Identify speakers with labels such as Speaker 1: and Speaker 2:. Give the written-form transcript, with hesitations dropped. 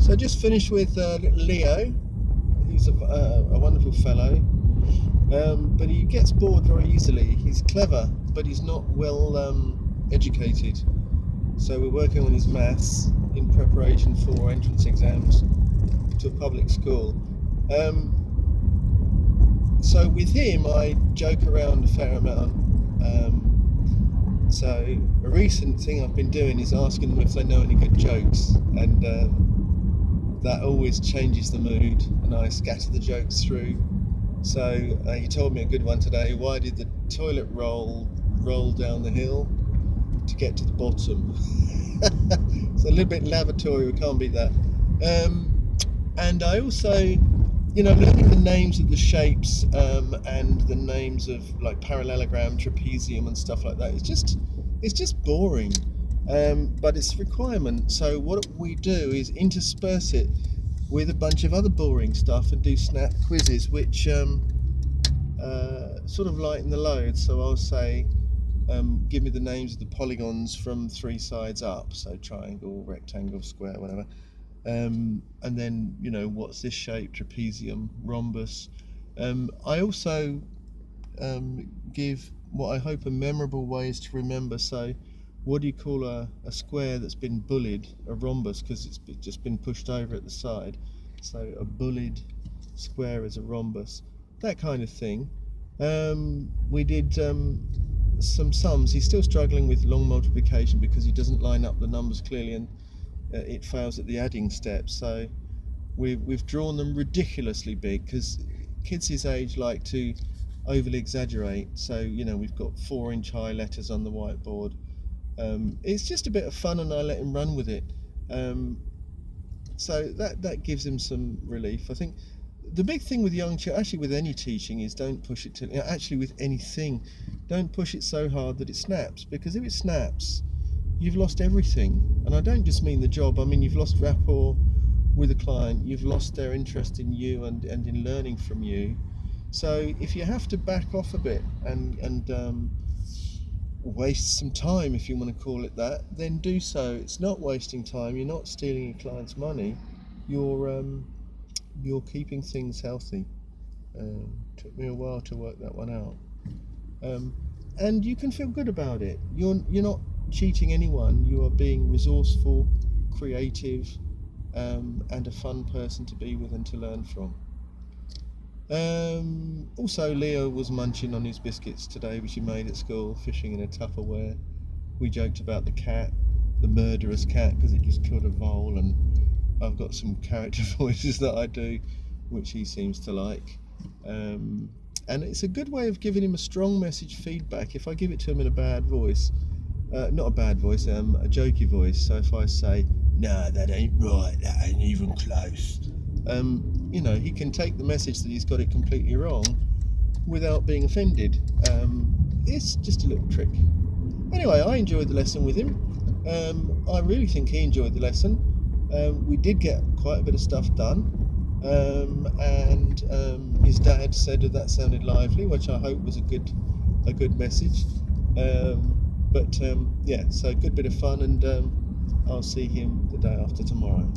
Speaker 1: So I just finished with little Leo. He's a wonderful fellow, but he gets bored very easily. He's clever, but he's not well educated. So we're working on his maths in preparation for entrance exams to a public school. So with him, I joke around a fair amount. So a recent thing I've been doing is asking them if they know any good jokes, and that always changes the mood, and I scatter the jokes through. So he told me a good one today. Why did the toilet roll down the hill? To get to the bottom. It's a little bit lavatory, we can't beat that. And I also, learning the names of the shapes and the names of like parallelogram, trapezium and stuff like that, it's just boring. But it's a requirement. So what we do is intersperse it with a bunch of other boring stuff and do snap quizzes, which sort of lighten the load. So I'll say, give me the names of the polygons from 3 sides up, so triangle, rectangle, square, whatever. And then, what's this shape? Trapezium, rhombus. I also give what I hope are memorable ways to remember. So what do you call a square that's been bullied? A rhombus, because it's just been pushed over at the side. So a bullied square is a rhombus. That kind of thing. We did some sums. He's still struggling with long multiplication because he doesn't line up the numbers clearly, and it fails at the adding step. So we've drawn them ridiculously big because kids his age like to overly exaggerate. So we've got 4-inch high letters on the whiteboard. It's just a bit of fun, and I let him run with it. So that gives him some relief. I think the big thing with young children, actually with any teaching, is don't push it to, actually with anything, don't push it so hard that it snaps, because if it snaps, you've lost everything. And I don't just mean the job, I mean you've lost rapport with a client, you've lost their interest in you and in learning from you. So if you have to back off a bit and waste some time, if you want to call it that, then do so. It's not wasting time, you're not stealing your client's money, you're keeping things healthy. Took me a while to work that one out. And you can feel good about it. You're not cheating anyone, you are being resourceful, creative, and a fun person to be with and to learn from. Also, Leo was munching on his biscuits today, which he made at school, fishing in a Tupperware. We joked about the cat, the murderous cat, because it just killed a vole, and I've got some character voices that I do, which he seems to like. And it's a good way of giving him a strong message feedback. If I give it to him in a bad voice, not a bad voice, a jokey voice. So if I say, "No, that ain't right, that ain't even close," he can take the message that he's got it completely wrong without being offended. It's just a little trick. Anyway, I enjoyed the lesson with him. I really think he enjoyed the lesson. We did get quite a bit of stuff done, and his dad said that sounded lively, which I hope was a good message. So good bit of fun, and I'll see him the day after tomorrow.